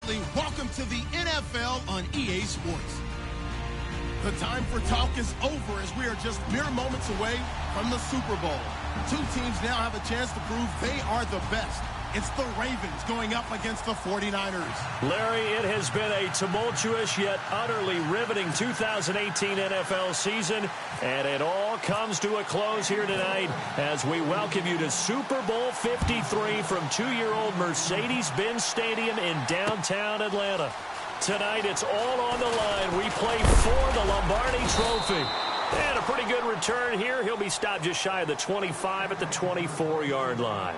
Absolutely. Welcome to the NFL on EA Sports. The time for talk is over as we are just mere moments away from the Super Bowl. Two teams now have a chance to prove they are the best. It's the Ravens going up against the 49ers. Larry, it has been a tumultuous yet utterly riveting 2018 NFL season, and it all comes to a close here tonight as we welcome you to Super Bowl 53 from 2-year-old Mercedes-Benz Stadium in downtown Atlanta. Tonight, it's all on the line. We play for the Lombardi Trophy. And a pretty good return here. He'll be stopped just shy of the 25 at the 24-yard line.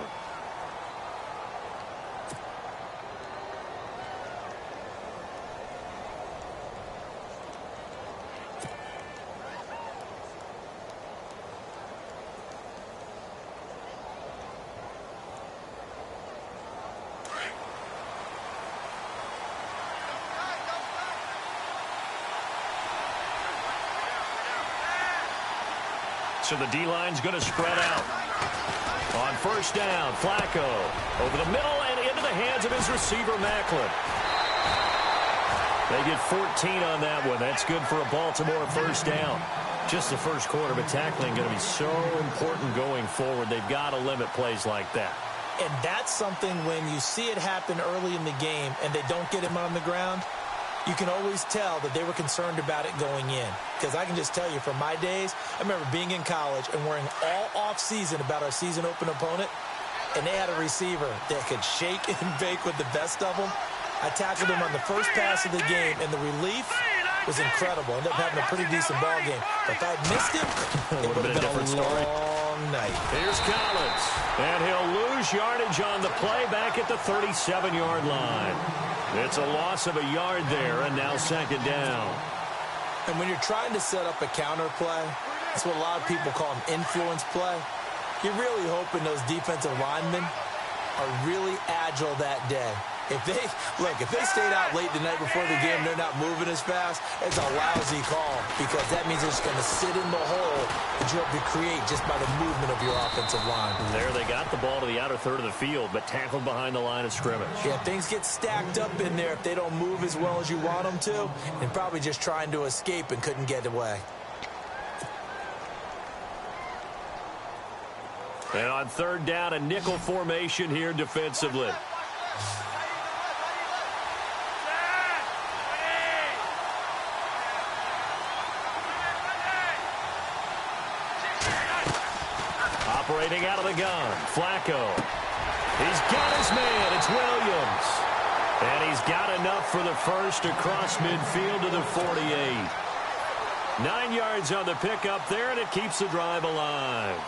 So the D-line's going to spread out. On first down, Flacco over the middle and into the hands of his receiver, Maclin. They get 14 on that one. That's good for a Baltimore first down. Just the first quarter, but tackling going to be so important going forward. They've got to limit plays like that. And that's something when you see it happen early in the game and they don't get him on the ground, you can always tell that they were concerned about it going in. Because I can just tell you from my days, I remember being in college and worrying all off-season about our season-open opponent, and they had a receiver that could shake and bake with the best of them. I tackled him on the first pass of the game, and the relief was incredible. Ended up having a pretty decent ball game. But if I had missed him, it would have been a long night. Here's Collins, and he'll lose yardage on the play back at the 37-yard line. It's a loss of a yard there, and now second down. And when you're trying to set up a counter play, that's what a lot of people call an influence play. You're really hoping those defensive linemen are really agile that day. If they stayed out late the night before the game, they're not moving as fast, it's a lousy call because that means they're just going to sit in the hole that you have to create just by the movement of your offensive line. There they got the ball to the outer third of the field, but tackled behind the line of scrimmage. Yeah, things get stacked up in there if they don't move as well as you want them to, and probably just trying to escape and couldn't get away. And on third down, a nickel formation here defensively. Operating out of the gun, Flacco. He's got his man, it's Williams. And he's got enough for the first across midfield to the 48. 9 yards on the pickup there, and it keeps the drive alive.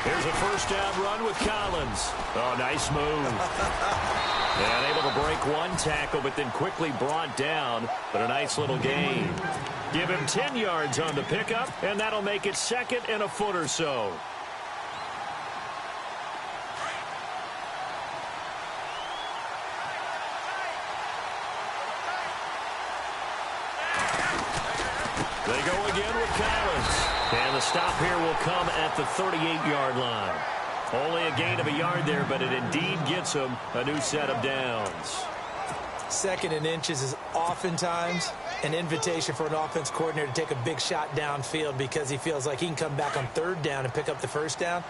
Here's a first down run with Collins. Oh, nice move. And able to break one tackle, but then quickly brought down. But a nice little gain. Give him 10 yards on the pickup, and that'll make it second and a foot or so. They go again with Collins. And the stop here will come at the 38-yard line. Only a gain of a yard there, but it indeed gets him a new set of downs. Second and inches is oftentimes an invitation for an offense coordinator to take a big shot downfield because he feels like he can come back on third down and pick up the first down.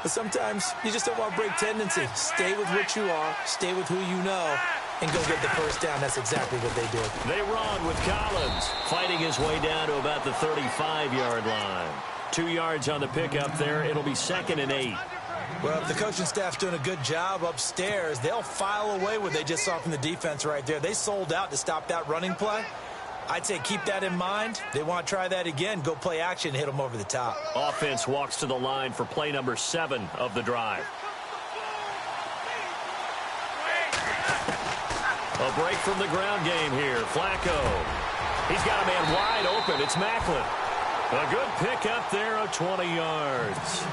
But sometimes you just don't want to break tendency. Stay with what you are, stay with who you know, and go get the first down. That's exactly what they did. They run with Collins, fighting his way down to about the 35-yard line. 2 yards on the pickup there. It'll be second and 8. Well, if the coaching staff's doing a good job upstairs, they'll file away what they just saw from the defense right there. They sold out to stop that running play. I'd say keep that in mind. They want to try that again. Go play action and hit them over the top. Offense walks to the line for play number 7 of the drive. A break from the ground game here. Flacco. He's got a man wide open. It's Maclin. A good pick up there of 20 yards.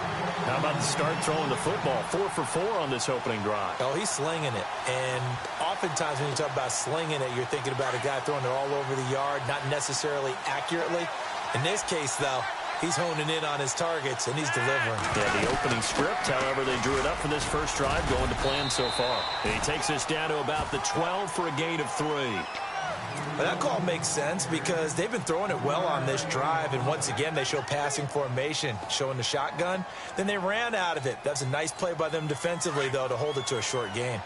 How about the start throwing the football? 4 for 4 on this opening drive. Oh, he's slinging it. And oftentimes when you talk about slinging it, you're thinking about a guy throwing it all over the yard, not necessarily accurately. In this case, though, he's honing in on his targets, and he's delivering. Yeah, the opening script, however, they drew it up for this first drive, going to plan so far. And he takes us down to about the 12 for a gain of 3. Well, that call makes sense because they've been throwing it well on this drive, and once again, they show passing formation, showing the shotgun. Then they ran out of it. That's a nice play by them defensively, though, to hold it to a short gain.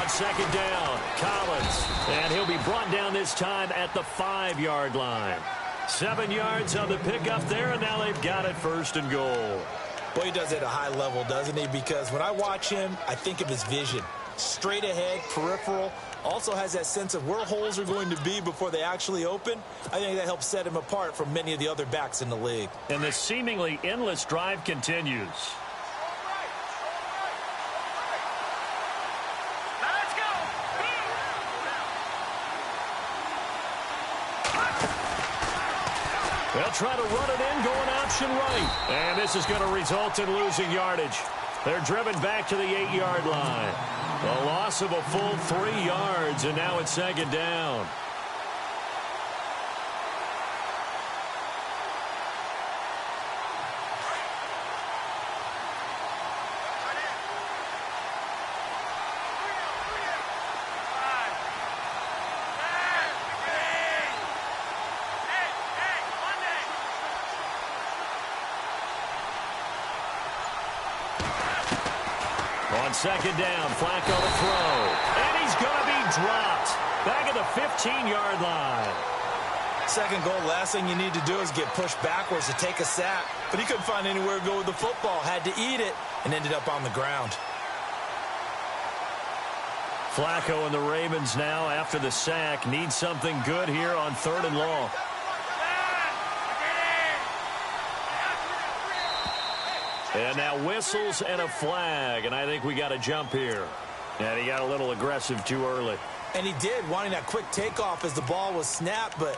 On second down, Collins, and he'll be brought down this time at the 5-yard line. 7 yards on the pickup there, and now they've got it 1st and goal. Well, he does it at a high level, doesn't he? Because when I watch him, I think of his vision. Straight ahead, peripheral. Also has that sense of where holes are going to be before they actually open. I think that helps set him apart from many of the other backs in the league. And the seemingly endless drive continues. They'll try to run it in, going option right. And this is going to result in losing yardage. They're driven back to the 8-yard line. A loss of a full 3 yards, and now it's 2nd down. On 2nd down, Flacco to throw. And he's going to be dropped. Back at the 15-yard line. 2nd goal, last thing you need to do is get pushed backwards to take a sack. But he couldn't find anywhere to go with the football. Had to eat it and ended up on the ground. Flacco and the Ravens now, after the sack, need something good here on 3rd and long. And now whistles and a flag, and I think we got a jump here. And he got a little aggressive too early. And he did, wanting that quick takeoff as the ball was snapped, but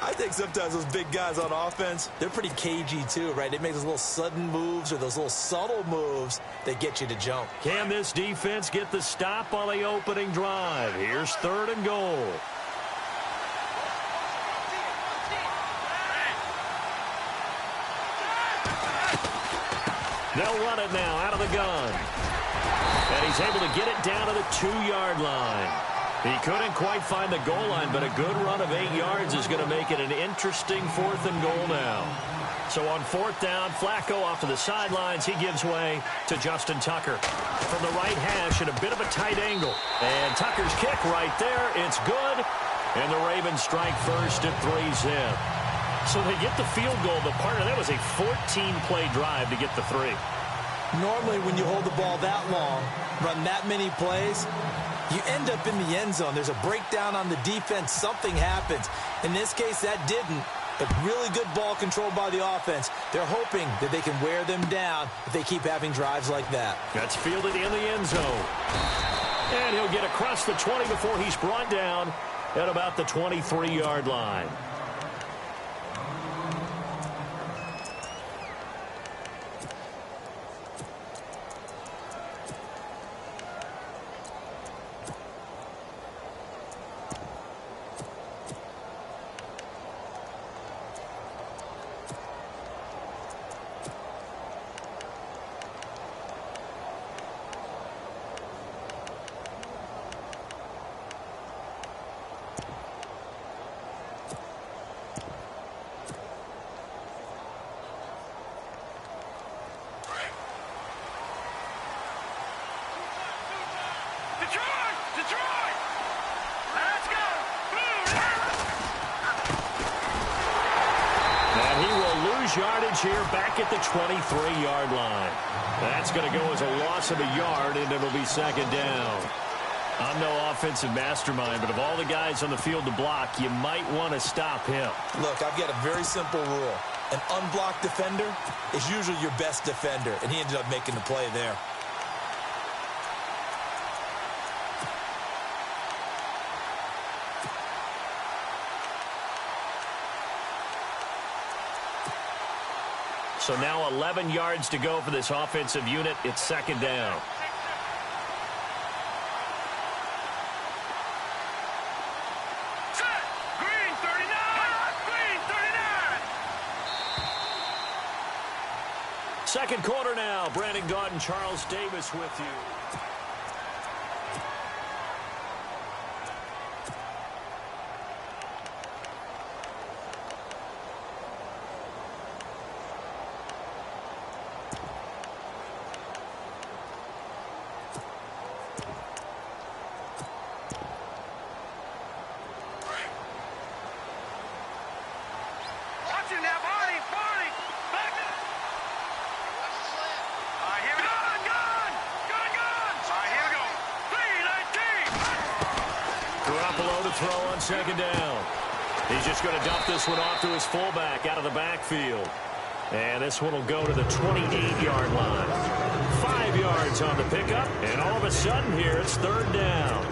I think sometimes those big guys on offense, they're pretty cagey too, right? They make those little sudden moves or those little subtle moves that get you to jump. Can this defense get the stop on the opening drive? Here's 3rd and goal. They'll run it now out of the gun. And he's able to get it down to the 2-yard line. He couldn't quite find the goal line, but a good run of 8 yards is going to make it an interesting 4th and goal now. So on 4th down, Flacco off to the sidelines. He gives way to Justin Tucker. From the right hash at a bit of a tight angle. And Tucker's kick right there. It's good. And the Ravens strike first at 3-zip. So they get the field goal, but part of that was a 14-play drive to get the 3. Normally, when you hold the ball that long, run that many plays, you end up in the end zone. There's a breakdown on the defense. Something happens. In this case, that didn't. But really good ball control by the offense. They're hoping that they can wear them down if they keep having drives like that. That's fielded in the end zone. And he'll get across the 20 before he's brought down at about the 23-yard line. Yardage here back at the 23-yard line. That's going to go as a loss of a yard, and it'll be 2nd down. I'm no offensive mastermind, but of all the guys on the field to block, you might want to stop him. Look, I've got a very simple rule. An unblocked defender is usually your best defender, and he ended up making the play there. So now 11 yards to go for this offensive unit. It's second down. Green 39! Green 39! Second quarter now. Brandon Gaudin and Charles Davis with you. Throw on second down. He's just going to dump this one off to his fullback out of the backfield. And this one will go to the 28-yard line. 5 yards on the pickup, and all of a sudden here it's third down.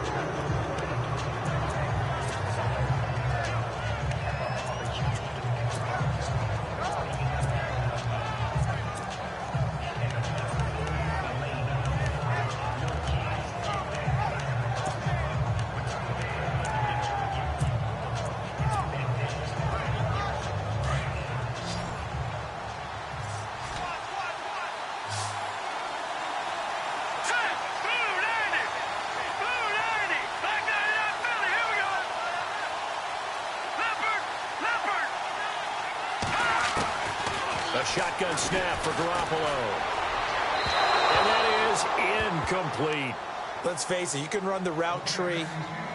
A shotgun snap for Garoppolo. And that is incomplete. Let's face it, you can run the route tree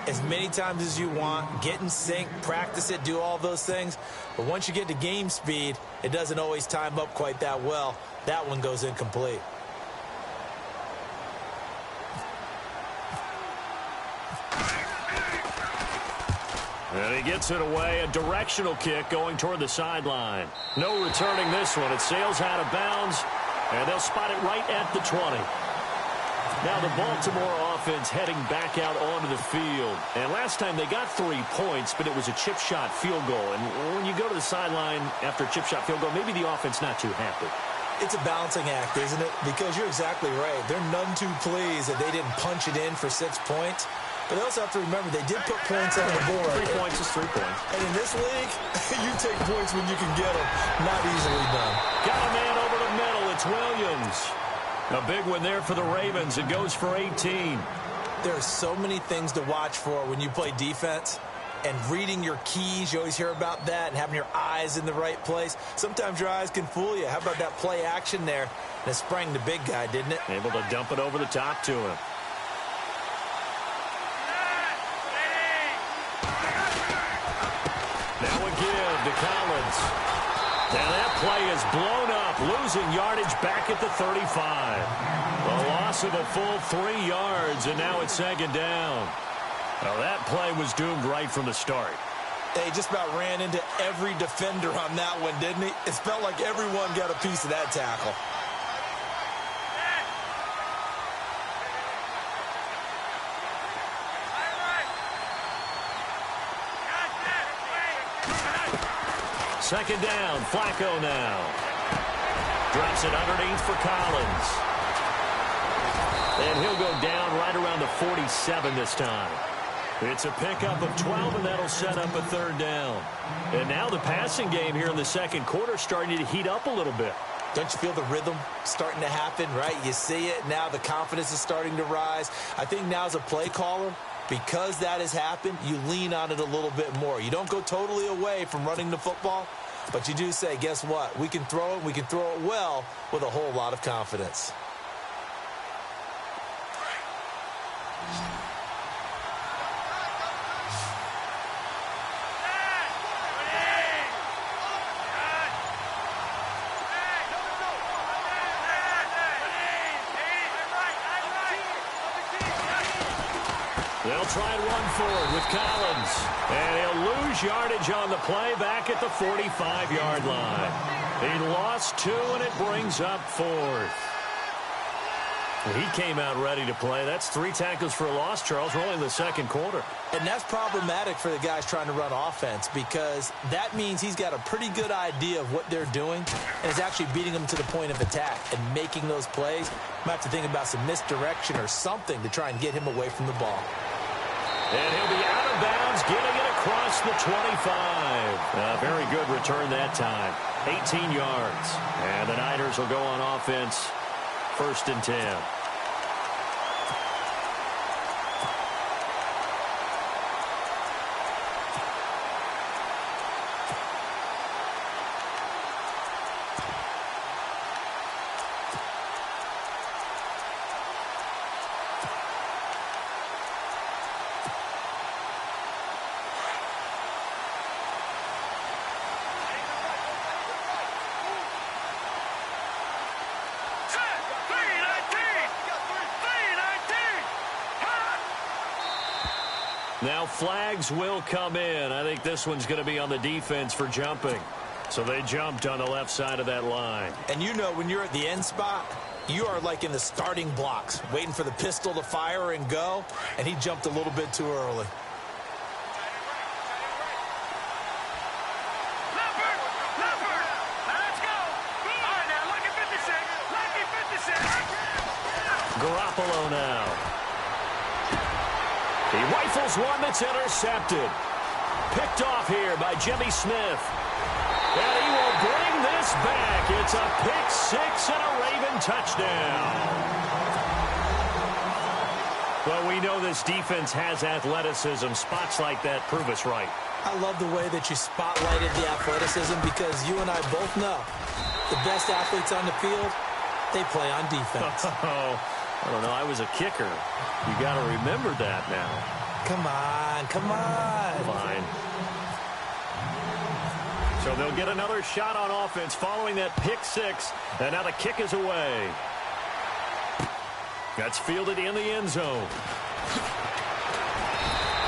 as many times as you want, get in sync, practice it, do all those things. But once you get to game speed, it doesn't always time up quite that well. That one goes incomplete. And he gets it away, a directional kick going toward the sideline. No returning this one. It sails out of bounds, and they'll spot it right at the 20. Now the Baltimore offense heading back out onto the field. And last time they got 3 points, but it was a chip shot field goal. And when you go to the sideline after a chip shot field goal, maybe the offense not too happy. It's a balancing act, isn't it? Because you're exactly right. They're none too pleased that they didn't punch it in for 6 points. But they also have to remember they did put points on the board. 3 points is 3 points. And in this league, you take points when you can get them. Not easily done. Got a man over the middle. It's Williams. A big one there for the Ravens. It goes for 18. There are so many things to watch for when you play defense. And reading your keys, you always hear about that, and having your eyes in the right place. Sometimes your eyes can fool you. How about that play action there? And it sprang the big guy, didn't it? Able to dump it over the top to him. Now a give to Collins. Now that play is blown up, losing yardage back at the 35. A loss of a full 3 yards, and now it's second down. Well, that play was doomed right from the start. They just about ran into every defender on that one, didn't he? It felt like everyone got a piece of that tackle. Second down, Flacco now. Drops it underneath for Collins. And he'll go down right around the 47 this time. It's a pickup of 12, and that'll set up a third down. And now the passing game here in the second quarter starting to heat up a little bit. Don't you feel the rhythm starting to happen, right? You see it. Now the confidence is starting to rise. I think now as a play caller, because that has happened, you lean on it a little bit more. You don't go totally away from running the football, but you do say, guess what? We can throw it. We can throw it well with a whole lot of confidence. They'll try and run forward with Collins. And he'll lose yardage on the play back at the 45-yard line. He lost 2, and it brings up 4th. He came out ready to play. That's 3 tackles for a loss, Charles. We're only in the second quarter. And that's problematic for the guys trying to run offense because that means he's got a pretty good idea of what they're doing and is actually beating them to the point of attack and making those plays. Might have to think about some misdirection or something to try and get him away from the ball. And he'll be out of bounds, getting it across the 25. A very good return that time. 18 yards. And the Niners will go on offense. 1st and 10. Now flags will come in. I think this one's going to be on the defense for jumping. So they jumped on the left side of that line. And you know when you're at the end spot, you are like in the starting blocks, waiting for the pistol to fire and go, and he jumped a little bit too early. Garoppolo now. He rifles one that's intercepted. Picked off here by Jimmy Smith. And he will bring this back. It's a pick six and a Raven touchdown. Well, we know this defense has athleticism. Spots like that prove us right. I love the way that you spotlighted the athleticism because you and I both know the best athletes on the field, they play on defense. I don't know. I was a kicker. You got to remember that now. Come on, come on. Fine. So they'll get another shot on offense following that pick six. And now the kick is away. That's fielded in the end zone.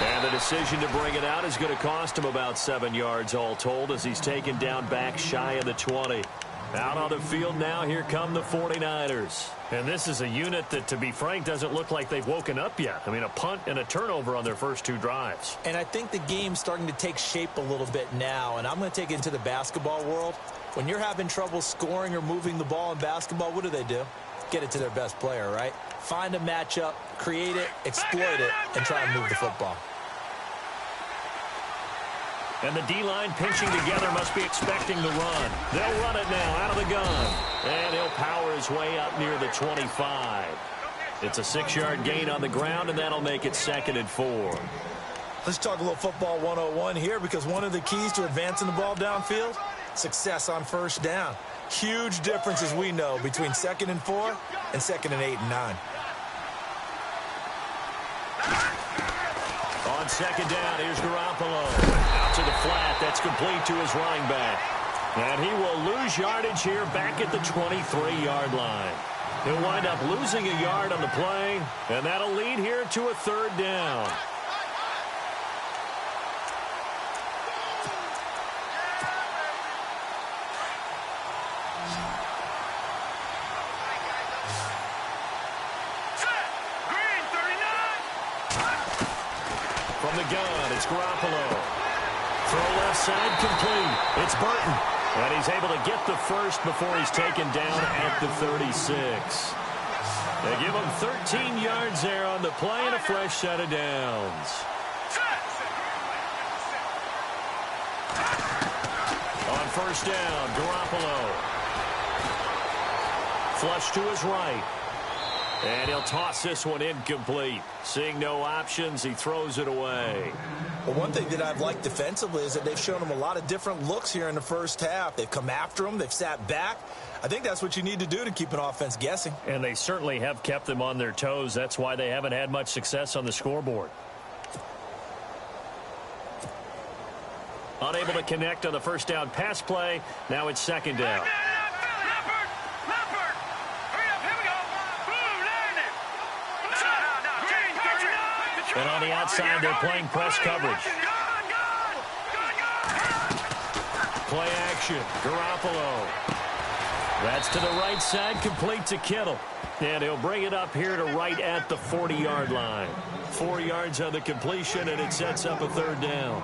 And the decision to bring it out is going to cost him about 7 yards all told as he's taken down back shy of the 20. Out on the field now, here come the 49ers. And this is a unit that, to be frank, doesn't look like they've woken up yet. I mean, a punt and a turnover on their first 2 drives. And I think the game's starting to take shape a little bit now, and I'm going to take it into the basketball world. When you're having trouble scoring or moving the ball in basketball, what do? Get it to their best player, right? Find a matchup, create it, exploit it, and try and move the football. And the D-line pinching together must be expecting the run. They'll run it now out of the gun. And he'll power his way up near the 25. It's a 6-yard gain on the ground, and that'll make it 2nd and 4. Let's talk a little football 101 here because one of the keys to advancing the ball downfield, success on first down. Huge difference, as we know, between 2nd and 4 and 2nd and 8 and 9. On 2nd down, here's Garoppolo. Out to the flat. That's complete to his running back. And he will lose yardage here back at the 23-yard line. He'll wind up losing a yard on the play, and that'll lead here to a 3rd down. From the gun, it's Garoppolo. Throw left side complete. It's Burton. And he's able to get the first before he's taken down at the 36. They give him 13 yards there on the play and a fresh set of downs. On 1st down, Garoppolo. Flush to his right. And he'll toss this one incomplete. Seeing no options, he throws it away. Well, one thing that I've liked defensively is that they've shown him a lot of different looks here in the first half. They've come after him. They've sat back. I think that's what you need to do to keep an offense guessing. And they certainly have kept them on their toes. That's why they haven't had much success on the scoreboard. Unable to connect on the first down pass play. Now it's 2nd down. And on the outside, they're playing press coverage. Play action. Garoppolo. That's to the right side, complete to Kittle. And he'll bring it up here to right at the 40-yard line. 4 yards on the completion, and it sets up a third down.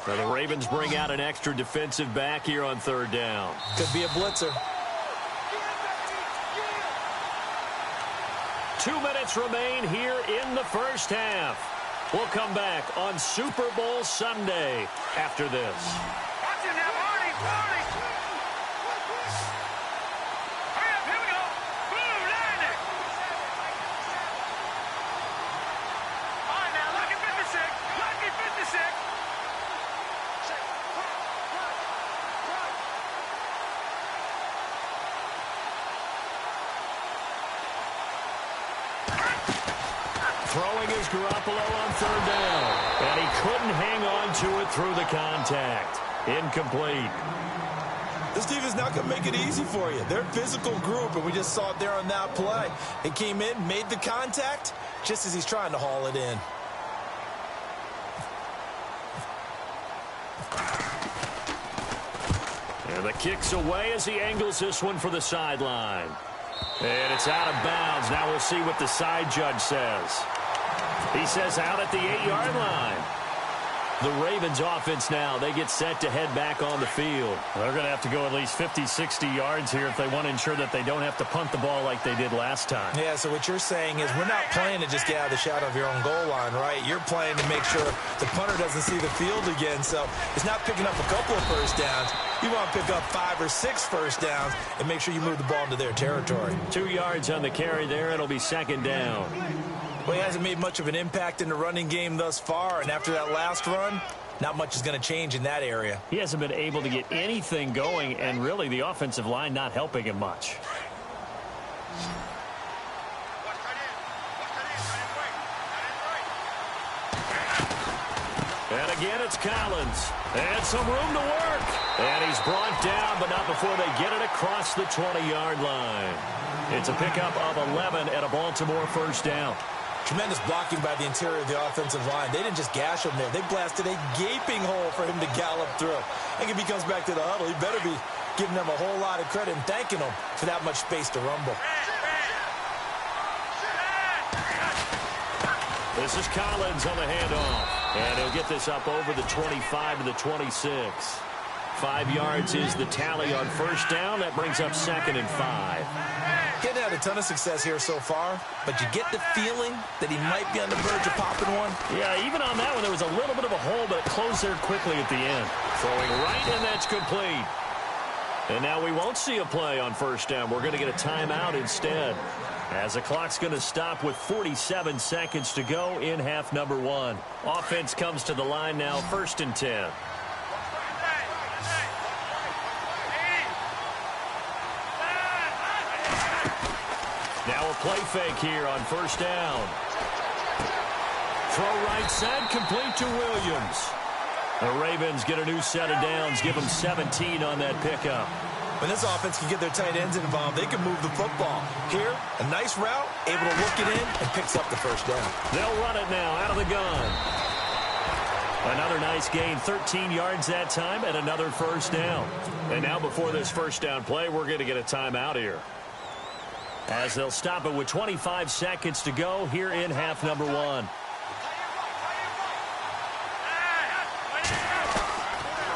So the Ravens bring out an extra defensive back here on third down. Could be a blitzer. 2 minutes remain here in the first half. We'll come back on Super Bowl Sunday after this. Watch him now, Marty. Hurry up, here we go. Boom, line it. All right, now, lucky 56. Lucky 56. Throwing is Garoppolo on third down. And he couldn't hang on to it through the contact. Incomplete. This defense not going to make it easy for you. They're a physical group, and we just saw it there on that play. He came in, made the contact, just as he's trying to haul it in. And the kick's away as he angles this one for the sideline. And it's out of bounds. Now we'll see what the side judge says. He says out at the 8-yard line. The Ravens offense now, they get set to head back on the field. They're going to have to go at least 50, 60 yards here if they want to ensure that they don't have to punt the ball like they did last time. Yeah, so what you're saying is we're not playing to just get out of the shadow of your own goal line, right? You're playing to make sure the punter doesn't see the field again. So it's not picking up a couple of first downs. You want to pick up 5 or 6 first downs and make sure you move the ball into their territory. 2 yards on the carry there. It'll be second down. Well, he hasn't made much of an impact in the running game thus far, and after that last run, not much is going to change in that area. He hasn't been able to get anything going, and really the offensive line not helping him much. And again, it's Collins. And some room to work. And he's brought down, but not before they get it across the 20-yard line. It's a pickup of 11 and a Baltimore first down. Tremendous blocking by the interior of the offensive line. They didn't just gash him there. They blasted a gaping hole for him to gallop through. I think if he comes back to the huddle, he better be giving them a whole lot of credit and thanking them for that much space to rumble. This is Collins on the handoff. And he'll get this up over the 25 to the 26. 5 yards is the tally on first down. That brings up 2nd and 5. Getting had a ton of success here so far, but you get the feeling that he might be on the verge of popping one. Yeah, even on that one, there was a little bit of a hole, but it closed there quickly at the end. Throwing right, and that's complete. And now we won't see a play on first down. We're going to get a timeout instead, as the clock's going to stop with 47 seconds to go in half number 1. Offense comes to the line now, 1st and 10. Now a play fake here on first down. Throw right side, complete to Williams. The Ravens get a new set of downs, give them 17 on that pickup. When this offense can get their tight ends involved, they can move the football. Here, a nice route, able to look it in, and picks up the first down. They'll run it now out of the gun. Another nice gain, 13 yards that time, and another first down. And now before this first down play, we're going to get a timeout here, as they'll stop it with 25 seconds to go here in half number 1.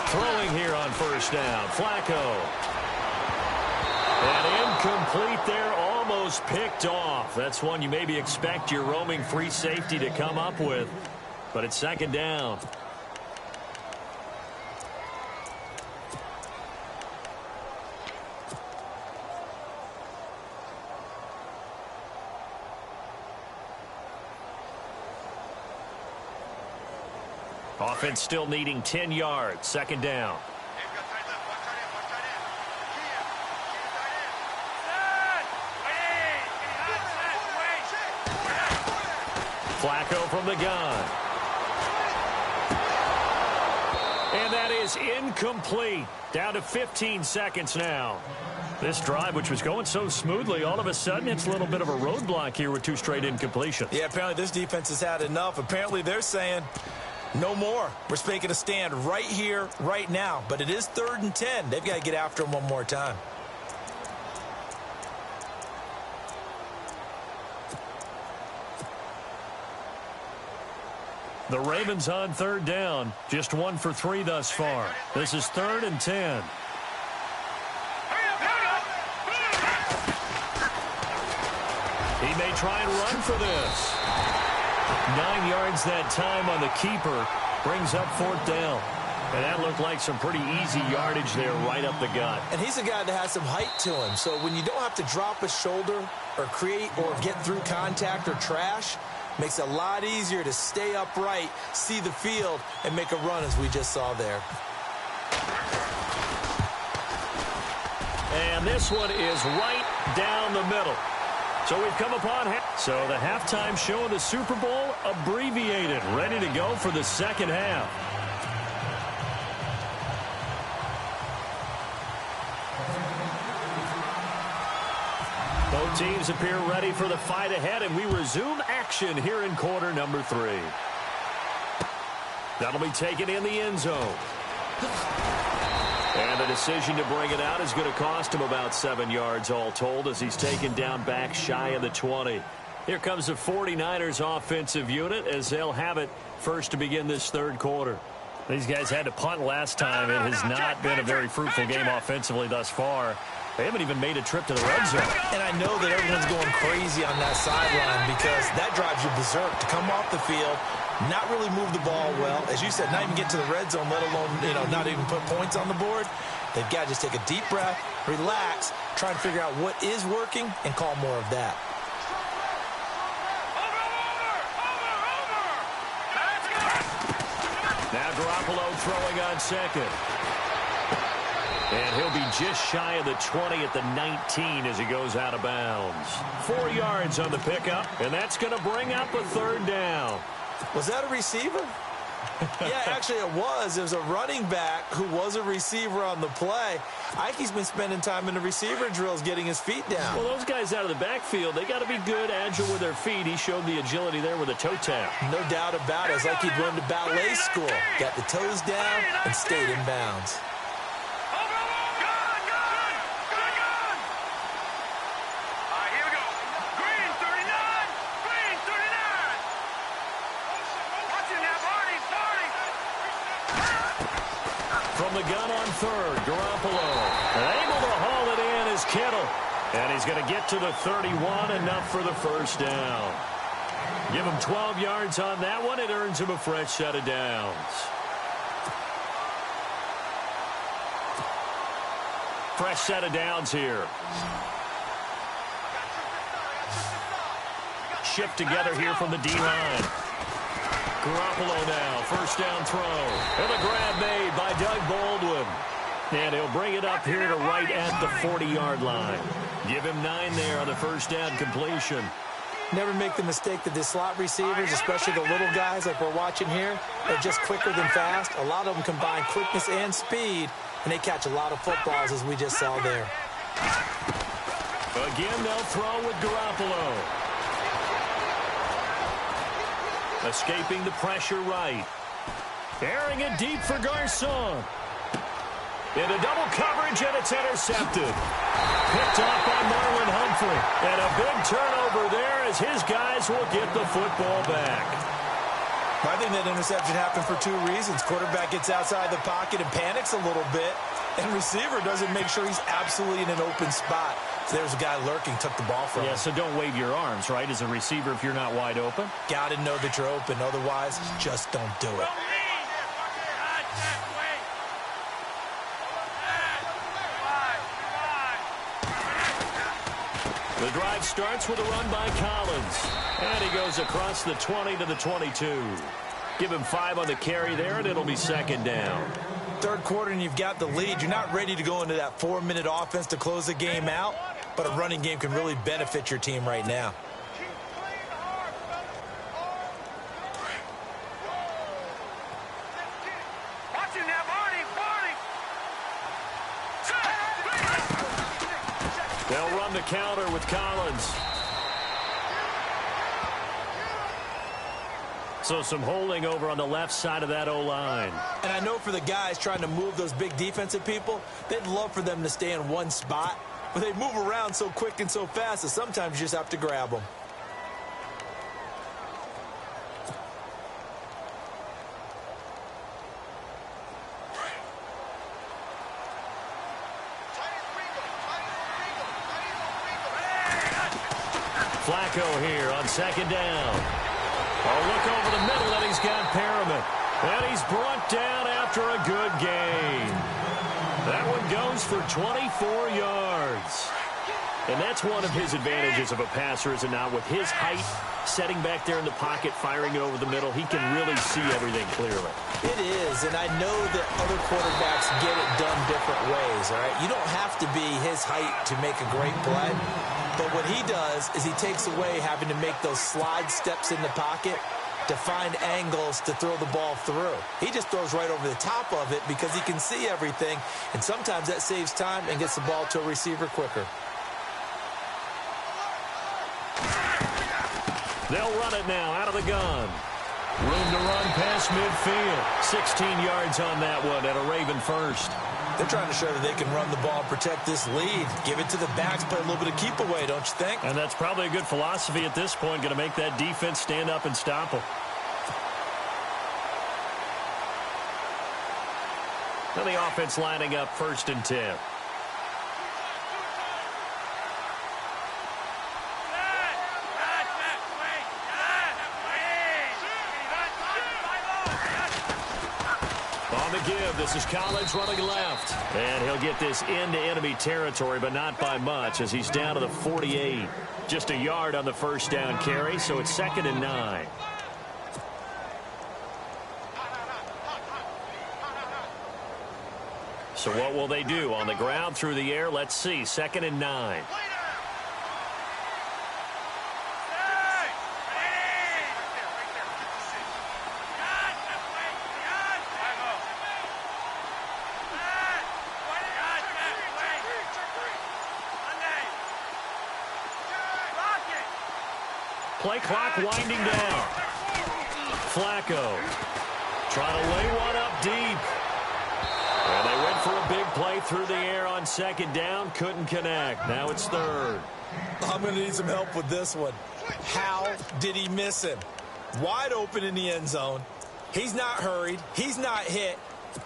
Throwing here on first down, Flacco. And incomplete there, almost picked off. That's one you maybe expect your roaming free safety to come up with, but it's second down. Offense still needing 10 yards. Second down. Flacco from the gun. And that is incomplete. Down to 15 seconds now. This drive, which was going so smoothly, all of a sudden it's a little bit of a roadblock here with 2 straight incompletions. Yeah, apparently this defense has had enough. Apparently they're saying no more. We're making a stand right here, right now. But it is 3rd and 10. They've got to get after him one more time. The Ravens on 3rd down. Just 1 for 3 thus far. This is 3rd and 10. He may try and run for this. 9 yards that time on the keeper. Brings up 4th down. And that looked like some pretty easy yardage there right up the gut. And he's a guy that has some height to him. So when you don't have to drop a shoulder or create or get through contact or trash, makes it a lot easier to stay upright, see the field, and make a run as we just saw there. And this one is right down the middle. So we've come upon so the halftime show of the Super Bowl abbreviated, ready to go for the second half. Both teams appear ready for the fight ahead, and we resume action here in quarter number 3. That'll be taken in the end zone. And the decision to bring it out is going to cost him about 7 yards all told as he's taken down back shy of the 20. Here comes the 49ers offensive unit as they'll have it first to begin this 3rd quarter. These guys had to punt last time. It has not been a very fruitful game offensively thus far. They haven't even made a trip to the red zone. And I know that everyone's going crazy on that sideline because that drives you berserk to come off the field, not really move the ball well. As you said, not even get to the red zone, let alone, not even put points on the board. They've got to just take a deep breath, relax, try and figure out what is working, and call more of that. Now Garoppolo throwing on second. And he'll be just shy of the 20 at the 19 as he goes out of bounds. 4 yards on the pickup, and that's going to bring up a 3rd down. Was that a receiver? Yeah, actually it was. It was a running back who was a receiver on the play. Ike's been spending time in the receiver drills getting his feet down. Well, those guys out of the backfield, they got to be good, agile with their feet. He showed the agility there with a toe tap. No doubt about it. It's like he'd run to ballet school. Got the toes down and stayed in bounds. From the gun on 3rd, Garoppolo. Able to haul it in is Kittle. And he's going to get to the 31, enough for the 1st down. Give him 12 yards on that one. It earns him a fresh set of downs. Fresh set of downs here. Shift together here from the D-line. Garoppolo now, 1st down throw. And a grab made by Doug Baldwin. And he'll bring it up here to right at the 40-yard line. Give him 9 there on the 1st down completion. Never make the mistake that the slot receivers, especially the little guys like we're watching here, are just quicker than fast. A lot of them combine quickness and speed, and they catch a lot of footballs, as we just saw there. Again, they'll throw with Garoppolo. Escaping the pressure right. Airing it deep for Garcon. Into double coverage, and it's intercepted. Picked off by Marlon Humphrey. And a big turnover there as his guys will get the football back. I think that interception happened for 2 reasons. Quarterback gets outside the pocket and panics a little bit. And receiver doesn't make sure he's absolutely in an open spot. So there's a guy lurking, took the ball from him. Yeah, so don't wave your arms, right, as a receiver if you're not wide open. Got to know that you're open. Otherwise, just don't do it. The drive starts with a run by Collins. And he goes across the 20 to the 22. Give him 5 on the carry there, and it'll be 2nd down. 3rd quarter, and you've got the lead. You're not ready to go into that 4-minute offense to close the game out, but a running game can really benefit your team right now. Watching that, Marty. They'll run the counter with Collins. So some holding over on the left side of that O-line. And I know for the guys trying to move those big defensive people, they'd love for them to stay in one spot. But they move around so quick and so fast that sometimes you just have to grab them. Flacco here on second down. Oh, look over the middle, and he's got Perriman. And he's brought down after a good gain. That one goes for 24 yards. And that's one of his advantages of a passer, is it not? With his height, setting back there in the pocket, firing over the middle, he can really see everything clearly. It is, and I know that other quarterbacks get it done different ways, all right? You don't have to be his height to make a great play. But what he does is he takes away having to make those slide steps in the pocket to find angles to throw the ball through. He just throws right over the top of it because he can see everything, and sometimes that saves time and gets the ball to a receiver quicker. They'll run it now out of the gun. Room to run past midfield. 16 yards on that one and a Raven first. They're trying to show that they can run the ball and protect this lead. Give it to the backs, play a little bit of keep away, don't you think? And that's probably a good philosophy at this point, going to make that defense stand up and stop them. Now the offense lining up 1st and 10. On the give, this is Collins running left. And he'll get this into enemy territory, but not by much, as he's down to the 48. Just a yard on the first down carry, so it's 2nd and 9. So what will they do? On the ground, through the air? Let's see. 2nd and 9. Play clock winding down. Flacco trying to lay one up deep. And they went for a big play through the air on 2nd down. Couldn't connect. Now it's 3rd. I'm going to need some help with this one. How did he miss him? Wide open in the end zone. He's not hurried. He's not hit.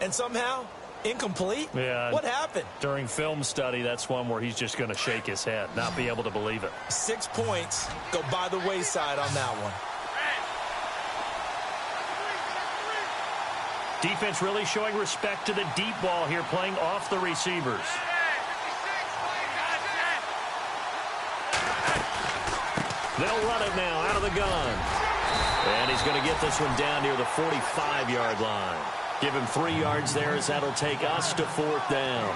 And somehow, incomplete? Yeah. What happened? During film study, that's one where he's just going to shake his head, not be able to believe it. 6 points go by the wayside on that one. Defense really showing respect to the deep ball here, playing off the receivers. They'll run it now out of the gun. And he's going to get this one down near the 45-yard line. Give him 3 yards there, as that'll take us to 4th down.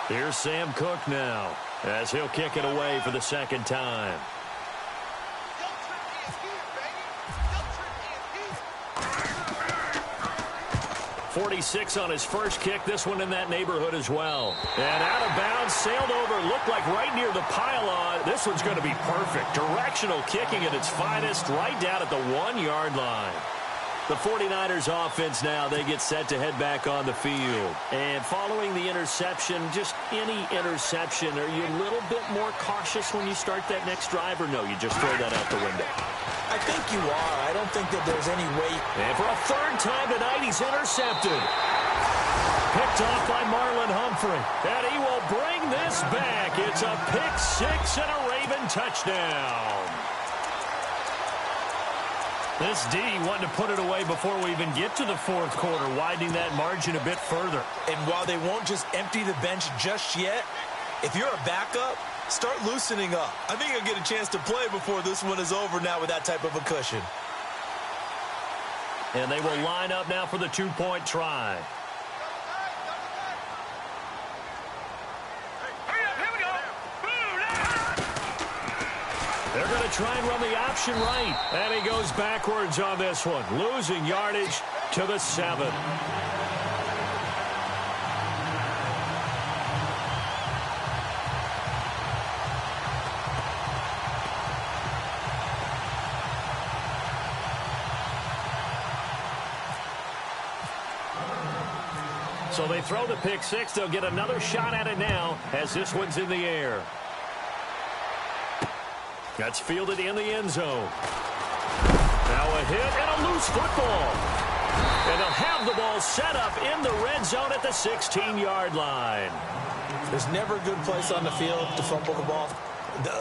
Here's Sam Cook now, as he'll kick it away for the 2nd time. 46 on his first kick. This one in that neighborhood as well. And out of bounds, sailed over, looked like right near the pylon. This one's going to be perfect. Directional kicking at its finest, right down at the 1-yard line. The 49ers offense now, they get set to head back on the field. And following the interception, just any interception, are you a little bit more cautious when you start that next drive, or no, you just throw that out the window? I think you are. I don't think that there's any way. And for a 3rd time tonight, he's intercepted. Picked off by Marlon Humphrey. And he will bring this back. It's a pick 6 and a Raven touchdown. This D wanting to put it away before we even get to the 4th quarter, widening that margin a bit further. And while they won't just empty the bench just yet, if you're a backup, start loosening up. I think you'll get a chance to play before this one is over now with that type of a cushion. And they will line up now for the 2-point try. They're going to try and run the option right. And he goes backwards on this one, losing yardage to the 7. So they throw the pick six. They'll get another shot at it now as this one's in the air. That's fielded in the end zone. Now a hit and a loose football. And they'll have the ball set up in the red zone at the 16-yard line. There's never a good place on the field to fumble the ball.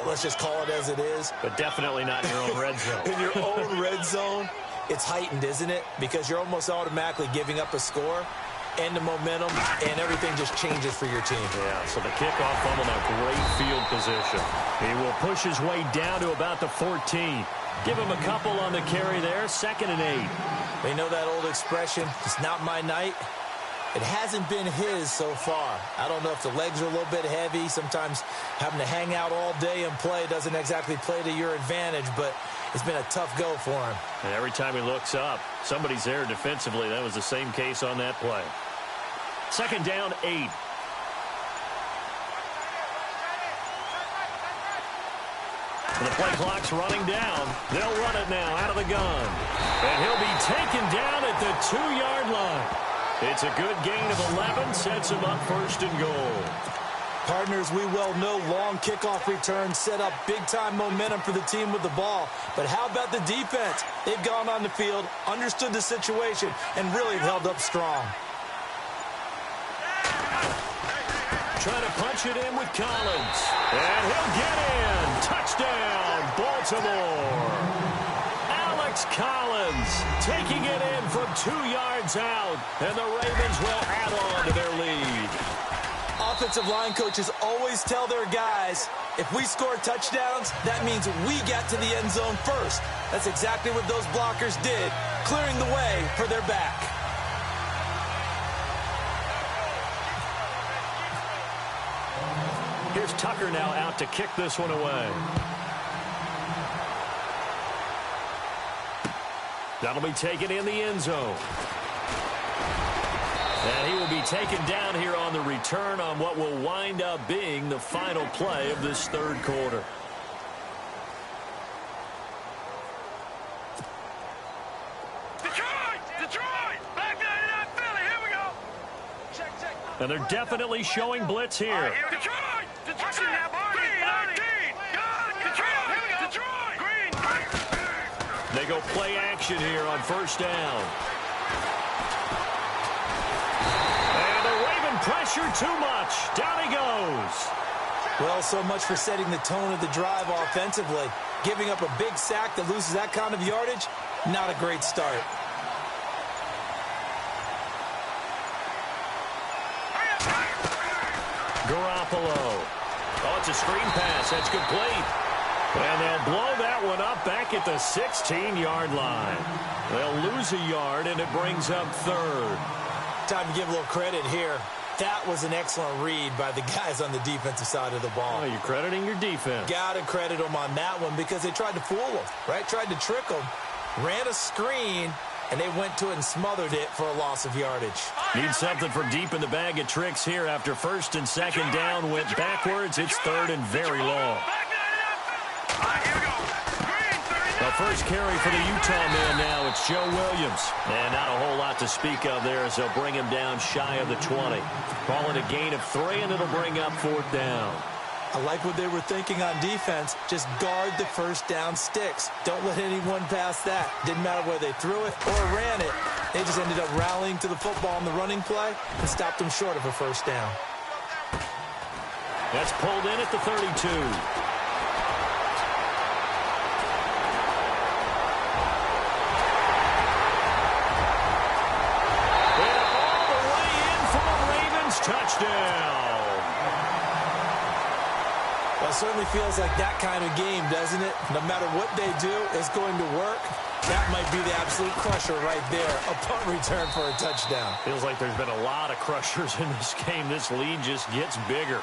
Let's just call it as it is. But definitely not in your own red zone. In your own red zone, it's heightened, isn't it? Because you're almost automatically giving up a score and the momentum, and everything just changes for your team. Yeah, so the kickoff fumble, now great field position. He will push his way down to about the 14. Give him a couple on the carry there, 2nd and 8. You know that old expression, it's not my night? It hasn't been his so far. I don't know if the legs are a little bit heavy. Sometimes having to hang out all day and play doesn't exactly play to your advantage, but it's been a tough go for him. And every time he looks up, somebody's there defensively. That was the same case on that play. 2nd down, 8. And the play clock's running down. They'll run it now out of the gun. And he'll be taken down at the 2-yard line. It's a good gain of 11, sets him up 1st and goal. Partners, we well know long kickoff returns set up big-time momentum for the team with the ball. But how about the defense? They've gone on the field, understood the situation, and really held up strong. Trying to punch it in with Collins. And he'll get in. Touchdown, Baltimore. Alex Collins taking it in from 2 yards out. And the Ravens will add on to their lead. Offensive line coaches always tell their guys, if we score touchdowns, that means we get to the end zone first. That's exactly what those blockers did, clearing the way for their back. Here's Tucker now out to kick this one away. That'll be taken in the end zone. And he will be taken down here on the return on what will wind up being the final play of this 3rd quarter. Detroit! Back down in that Philly. Here we go. Check. And they're definitely showing blitz here. Detroit! Watch it now, Green, 13. Detroit! Green. They go play action here on 1st down. And the Raven pressure too much. Down he goes. Well, so much for setting the tone of the drive offensively. Giving up a big sack that loses that kind of yardage, not a great start. Garoppolo. Oh, it's a screen pass. That's complete. And they'll blow that one up back at the 16-yard line. They'll lose a yard, and it brings up 3rd. Time to give a little credit here. That was an excellent read by the guys on the defensive side of the ball. Oh, you're crediting your defense. Got to credit them on that one because they tried to fool them, right? Tried to trick them. Ran a screen, and they went to it and smothered it for a loss of yardage. Need something for deep in the bag of tricks here after 1st and 2nd down went backwards. It's 3rd and very long. The first carry for the Utah man now, it's Joe Williams. And not a whole lot to speak of there as they'll bring him down shy of the 20. Call it a gain of 3, and it'll bring up 4th down. I like what they were thinking on defense. Just guard the 1st down sticks. Don't let anyone pass that. Didn't matter whether they threw it or ran it. They just ended up rallying to the football on the running play and stopped them short of a 1st down. That's pulled in at the 32. Touchdown. Well, it certainly feels like that kind of game, doesn't it? No matter what they do, it's going to work. That might be the absolute crusher right there. A punt return for a touchdown. Feels like there's been a lot of crushers in this game. This lead just gets bigger.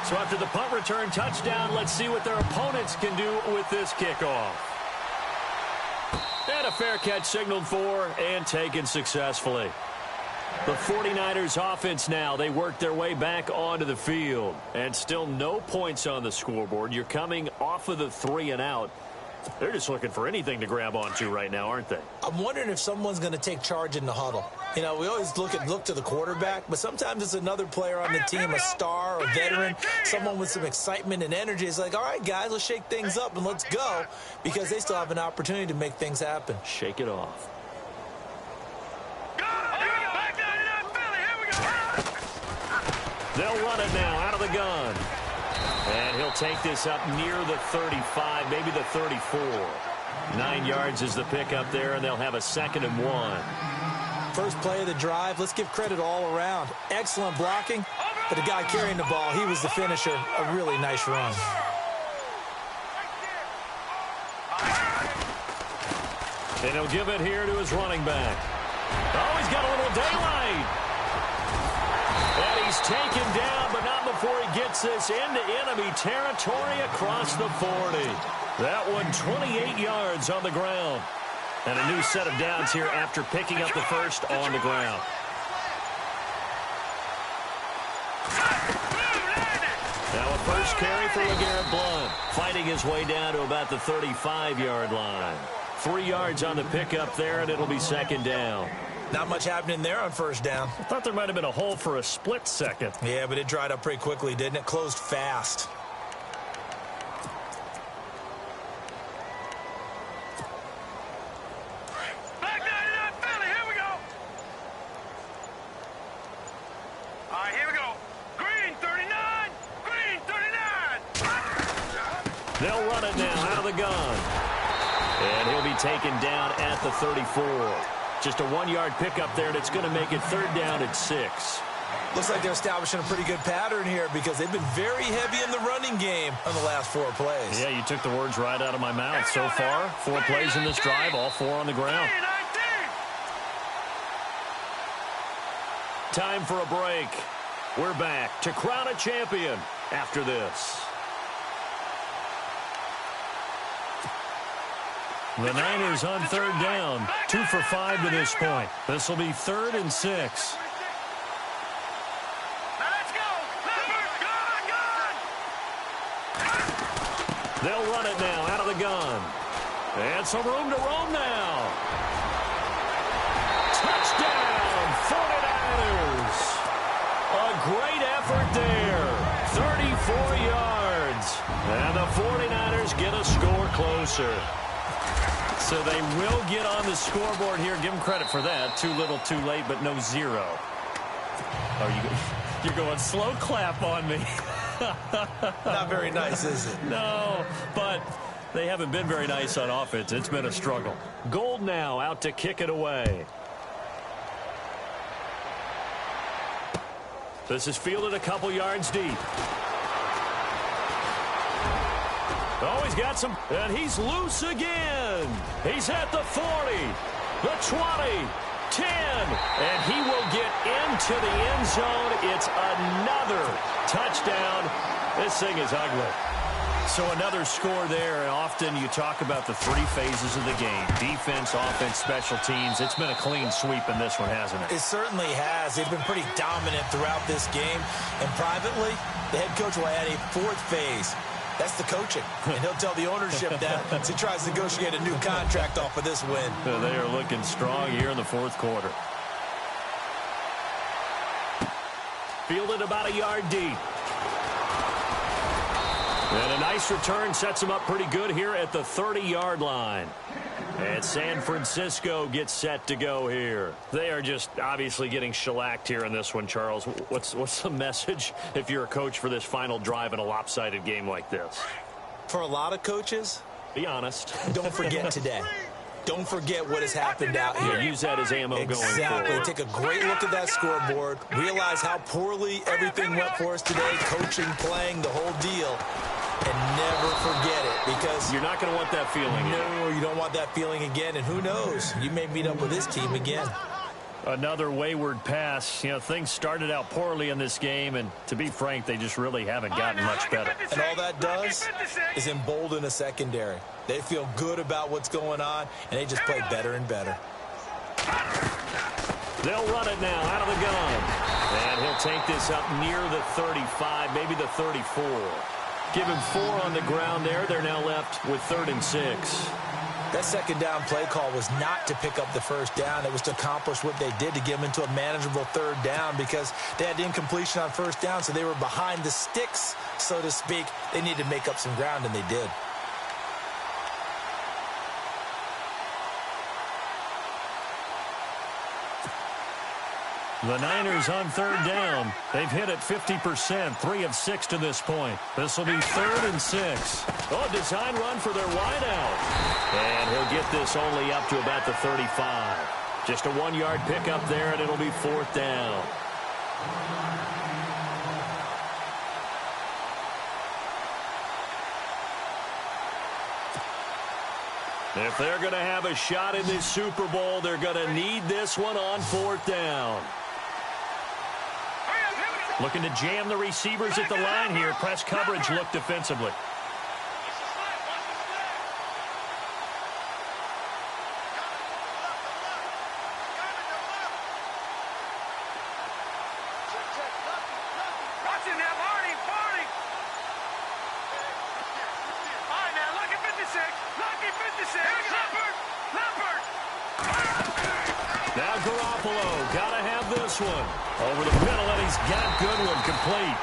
So after the punt return touchdown, let's see what their opponents can do with this kickoff. And a fair catch signaled for and taken successfully. The 49ers offense now, they work their way back onto the field. And still no points on the scoreboard. You're coming off of the 3 and out. They're just looking for anything to grab onto right now, aren't they? I'm wondering if someone's going to take charge in the huddle. You know, we always look to the quarterback, but sometimes it's another player on the team, a star, a veteran, someone with some excitement and energy. It's like, all right, guys, let's shake things up and let's go, because they still have an opportunity to make things happen. Shake it off. They'll run it now out of the gun. And he'll take this up near the 35, maybe the 34. 9 yards is the pickup there, and they'll have a 2nd and 1. First play of the drive, let's give credit all around. Excellent blocking, but the guy carrying the ball, he was the finisher. A really nice run. And he'll give it here to his running back. Oh, he's got a little daylight. And he's taken down, but not before he gets this into enemy territory across the 40. That one 28 yards on the ground. And a new set of downs here after picking up the first on the ground. Now a first carry for LeGarrette Blount, fighting his way down to about the 35-yard line. 3 yards on the pickup there, and it'll be 2nd down. Not much happening there on first down. I thought there might have been a hole for a split second. Yeah, but it dried up pretty quickly, didn't it? Closed fast. Back 99 Philly, here we go. All right, here we go. Green 39, green 39. They'll run it now out of the gun. And he'll be taken down at the 34. Just a 1-yard pickup there, and it's going to make it 3rd down at 6. Looks like they're establishing a pretty good pattern here, because they've been very heavy in the running game on the last 4 plays. Yeah, you took the words right out of my mouth. So far, 4 plays in this drive, all 4 on the ground. Time for a break. We're back to crown a champion after this. The Niners on 3rd down, 2 for 5 to this point. This will be 3rd and 6. Now let's go. They'll run it now out of the gun. And some room to roam now. Touchdown, 49ers. A great effort there. 34 yards. And the 49ers get a score closer. So they will get on the scoreboard here. Give them credit for that. Too little, too late, but no 0. Oh, you're going slow clap on me. Not very nice, is it? No, but they haven't been very nice on offense. It's been a struggle. Gold now out to kick it away. This is fielded a couple yards deep. Oh, he's got some, and he's loose again. He's at the 40, the 20, 10, and he will get into the end zone. It's another touchdown. This thing is ugly. So another score there, and often you talk about the 3 phases of the game: defense, offense, special teams. It's been a clean sweep in this one, hasn't it? It certainly has. They've been pretty dominant throughout this game, and privately, the head coach will add a 4th phase. That's the coaching, and he'll tell the ownership that as he tries to negotiate a new contract off of this win. They are looking strong here in the 4th quarter. Fielded about a yard deep. And a nice return sets him up pretty good here at the 30-yard line. And San Francisco gets set to go here. They are just obviously getting shellacked here in this one, Charles. What's the message if you're a coach for this final drive in a lopsided game like this? For a lot of coaches, be honest. Don't forget today. Don't forget what has happened out here. Yeah, use that as ammo going forward. Exactly. Take a great look at that scoreboard. Realize how poorly everything went for us today. Coaching, playing, the whole deal. And never forget it, because you're not going to want that feeling. No, you don't want that feeling again. And who knows? You may meet up with this team again. Another wayward pass. You know, things started out poorly in this game, and to be frank, they just really haven't gotten much better. And all that does is embolden a secondary. They feel good about what's going on, and they just play better and better. They'll run it now out of the gun. And he'll take this up near the 35, maybe the 34. Give him 4 on the ground there. They're now left with 3rd and 6. That second down play call was not to pick up the first down. It was to accomplish what they did, to get them into a manageable 3rd down, because they had incompletion on first down, so they were behind the sticks, so to speak. They needed to make up some ground, and they did. The Niners on 3rd down. They've hit it 50%, 3 of 6 to this point. This will be 3rd and 6. Oh, design run for their wideout. And he'll get this only up to about the 35. Just a 1-yard pickup there, and it'll be 4th down. If they're going to have a shot in this Super Bowl, they're going to need this one on 4th down. Looking to jam the receivers at the line here. Press coverage look defensively. Watch it now, Barney. All right, now, look at 56. Lucky 56. Leopard. Now Garoppolo, got to have this one. Over the middle, and he's got Goodwin complete.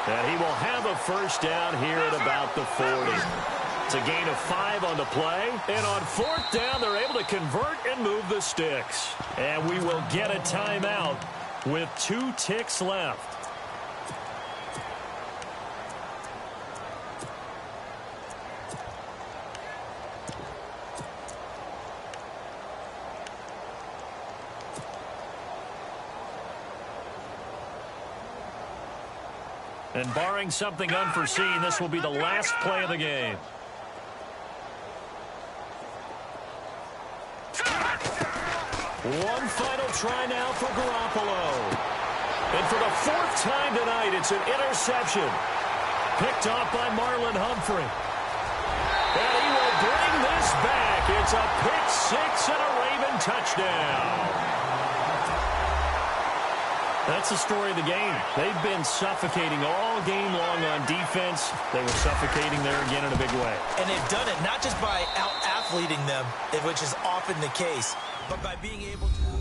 And he will have a first down here at about the 40. It's a gain of 5 on the play. And on 4th down, they're able to convert and move the sticks. And we will get a timeout with 2 ticks left. And barring something unforeseen, this will be the last play of the game. One final try now for Garoppolo. And for the 4th time tonight, it's an interception. Picked off by Marlon Humphrey. And he will bring this back. It's a pick 6 and a Raven touchdown. That's the story of the game. They've been suffocating all game long on defense. They were suffocating there again in a big way. And they've done it not just by out-athleting them, which is often the case, but by being able to...